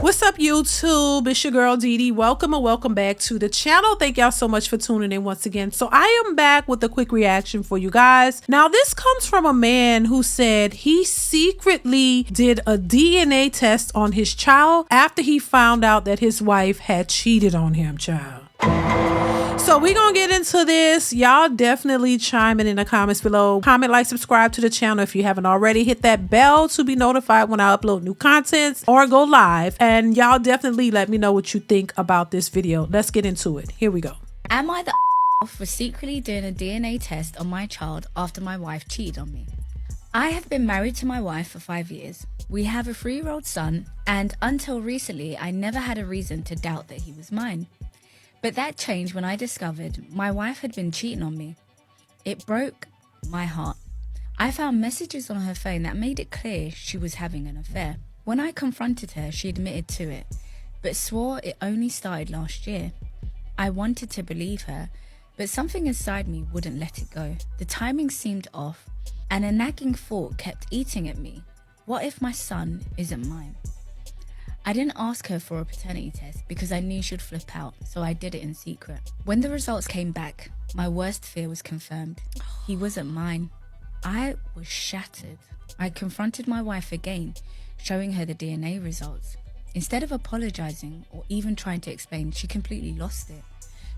What's up, YouTube? It's your girl DeeDee. Welcome and welcome back to the channel. Thank y'all so much for tuning in once again. So I am back with a quick reaction for you guys. Now this comes from a man who said he secretly did a DNA test on his child after he found out that his wife had cheated on him, child. So we're gonna get into this. Y'all definitely chime in the comments below. Comment, like, subscribe to the channel if you haven't already. Hit that bell to be notified when I upload new content or go live. And y'all definitely let me know what you think about this video. Let's get into it. Here we go. Am I the for secretly doing a DNA test on my child after my wife cheated on me? I have been married to my wife for 5 years. We have a 3-year-old son, and until recently, I never had a reason to doubt that he was mine. But that changed when I discovered my wife had been cheating on me. It broke my heart. I found messages on her phone that made it clear she was having an affair. When I confronted her, she admitted to it, but swore it only started last year. I wanted to believe her, but something inside me wouldn't let it go. The timing seemed off, and a nagging thought kept eating at me. What if my son isn't mine? I didn't ask her for a paternity test because I knew she'd flip out, so I did it in secret. When the results came back, my worst fear was confirmed. He wasn't mine. I was shattered. I confronted my wife again, showing her the DNA results. Instead of apologizing or even trying to explain, she completely lost it.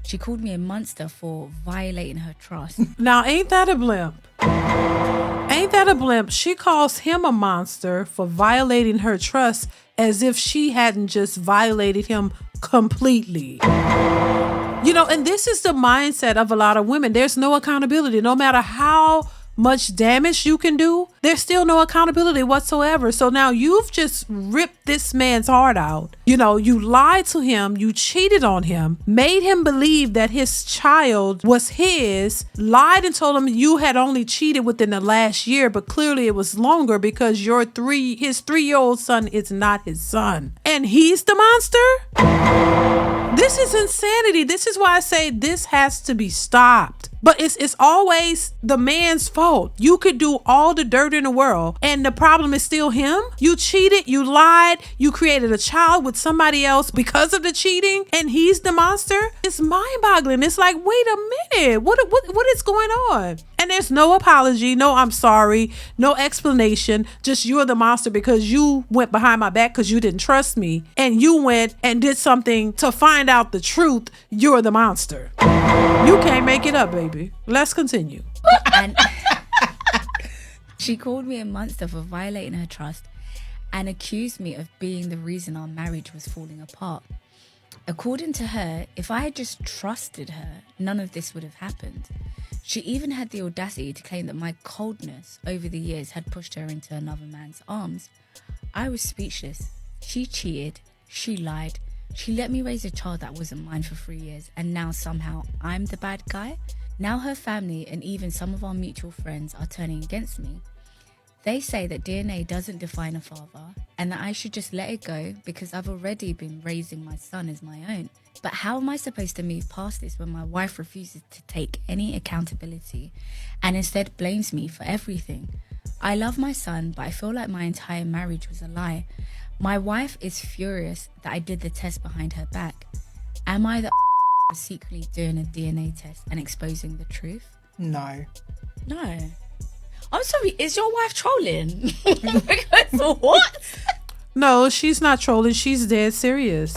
She called me a monster for violating her trust. Now, ain't that a blimp? Ain't that a blimp? She calls him a monster for violating her trust as if she hadn't just violated him completely. You know, and this is the mindset of a lot of women. There's no accountability. No matter how much damage you can do, there's still no accountability whatsoever. So now you've just ripped this man's heart out. You know, you lied to him, you cheated on him, made him believe that his child was his, lied and told him you had only cheated within the last year, but clearly it was longer because his 3-year-old son is not his son. And he's the monster? This is insanity. This is why I say this has to be stopped. But it's always the man's fault. You could do all the dirt in the world and the problem is still him. You cheated, you lied, you created a child with somebody else because of the cheating, and he's the monster. It's mind-boggling. It's like, wait a minute, what is going on? And there's no apology, no I'm sorry, no explanation, just you're the monster because you went behind my back because you didn't trust me and you went and did something to find out the truth. You're the monster. You can't make it up, baby. Let's continue. And she called me a monster for violating her trust and accused me of being the reason our marriage was falling apart. According to her, if I had just trusted her, none of this would have happened. She even had the audacity to claim that my coldness over the years had pushed her into another man's arms. I was speechless. She cheated. She lied. She let me raise a child that wasn't mine for 3 years, and now somehow I'm the bad guy? Now her family and even some of our mutual friends are turning against me. They say that DNA doesn't define a father and that I should just let it go because I've already been raising my son as my own. But how am I supposed to move past this when my wife refuses to take any accountability and instead blames me for everything? I love my son, but I feel like my entire marriage was a lie. My wife is furious that I did the test behind her back. Am I the secretly doing a DNA test and exposing the truth? No. No. I'm sorry, is your wife trolling? Because what? No, she's not trolling. She's dead serious.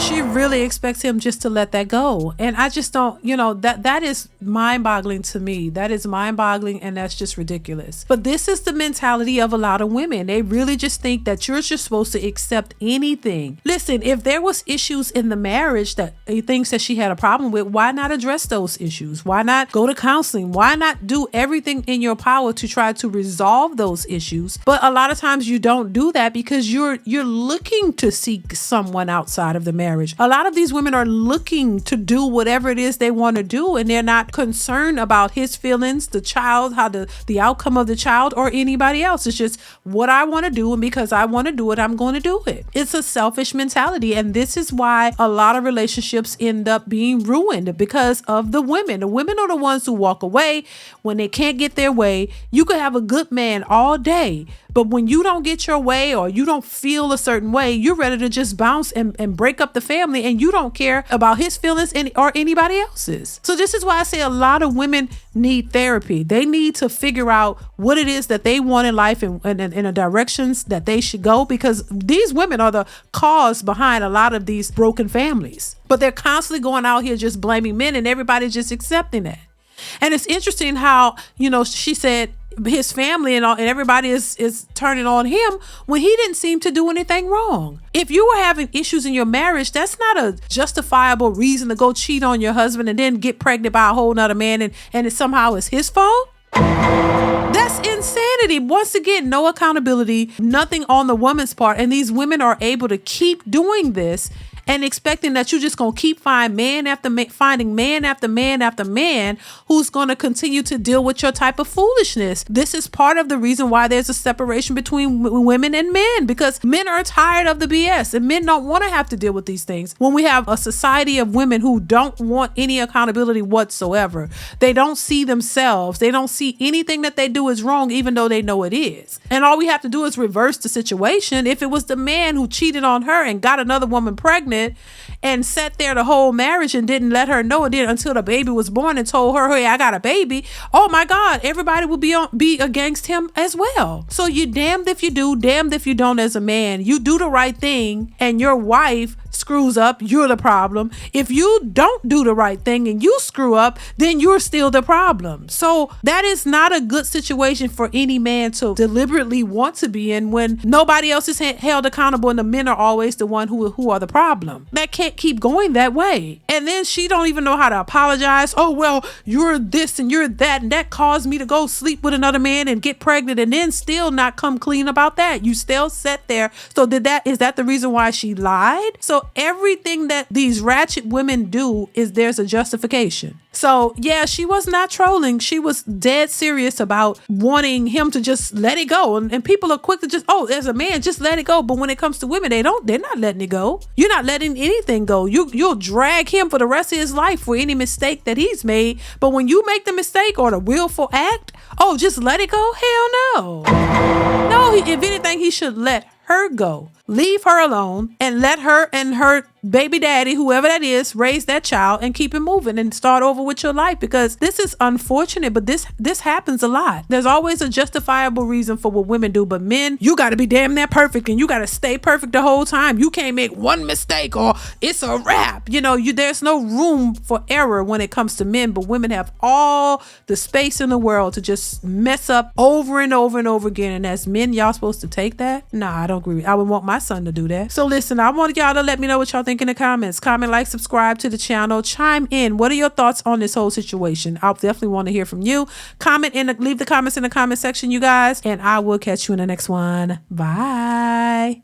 She really expects him just to let that go. And I just don't, you know, that is mind-boggling to me. That is mind-boggling, and that's just ridiculous. But this is the mentality of a lot of women. They really just think that you're just supposed to accept anything. Listen, if there was issues in the marriage that he thinks that she had a problem with, why not address those issues? Why not go to counseling? Why not do everything in your power to try to resolve those issues? But a lot of times you don't do that because you're looking to seek someone outside of the marriage. A lot of these women are looking to do whatever it is they want to do, and they're not concerned about his feelings, the child, how the outcome of the child, or anybody else. It's just what I want to do, and because I want to do it, I'm going to do it. It's a selfish mentality, and this is why a lot of relationships end up being ruined because of the women. The women are the ones who walk away when they can't get their way. You could have a good man all day, but when you don't get your way or you don't feel a certain way, you're ready to just bounce and break up the family, and you don't care about his feelings or anybody else's. So this is why I say a lot of women need therapy. They need to figure out what it is that they want in life and in the directions that they should go, because these women are the cause behind a lot of these broken families. But they're constantly going out here just blaming men, and everybody's just accepting that. And it's interesting how, she said his family and everybody is turning on him when he didn't seem to do anything wrong. If you were having issues in your marriage, that's not a justifiable reason to go cheat on your husband and then get pregnant by a whole nother man and it somehow is his fault. That's insanity. Once again, no accountability, nothing on the woman's part. And these women are able to keep doing this and expecting that you're just going to keep finding man after man who's going to continue to deal with your type of foolishness. This is part of the reason why there's a separation between women and men, because men are tired of the BS and men don't want to have to deal with these things. When we have a society of women who don't want any accountability whatsoever, they don't see themselves. They don't see anything that they do is wrong, even though they know it is. And all we have to do is reverse the situation. If it was the man who cheated on her and got another woman pregnant and sat there the whole marriage and didn't let her know it until the baby was born and told her, hey, I got a baby, oh my God, everybody will be against him as well. So you're damned if you do, damned if you don't. As a man, you do the right thing and your wife screws up, you're the problem. If you don't do the right thing and you screw up, then you're still the problem. So that is not a good situation for any man to deliberately want to be in when nobody else is held accountable and the men are always the one who are the problem. That can't keep going that way. And then she don't even know how to apologize. Oh, well, you're this and you're that, and that caused me to go sleep with another man and get pregnant, and then still not come clean about that. You still sat there. So is that the reason why she lied? So everything that these ratchet women do there's a justification. So yeah, she was not trolling. She was dead serious about wanting him to just let it go. And people are quick to just, as a man, just let it go. But when it comes to women, they're not letting it go. You're not letting anything go. You'll drag him for the rest of his life for any mistake that he's made. But when you make the mistake or the willful act, just let it go. Hell no. No, if anything, he should let her go. Leave her alone and let her and her baby daddy, whoever that is, raise that child and keep it moving and start over with your life, because this is unfortunate, but this happens a lot. There's always a justifiable reason for what women do, but men, you got to be damn that perfect and you got to stay perfect the whole time. You can't make one mistake or it's a wrap. There's no room for error when it comes to men, but women have all the space in the world to just mess up over and over and over again. And as men, y'all supposed to take that? Nah, I don't agree. I would want my son to do that. So listen, I want y'all to let me know what y'all think in the comments. Comment, like, subscribe to the channel. Chime in. What are your thoughts on this whole situation? I'll definitely want to hear from you. Leave the comments in the comment section, you guys, and I will catch you in the next one. Bye.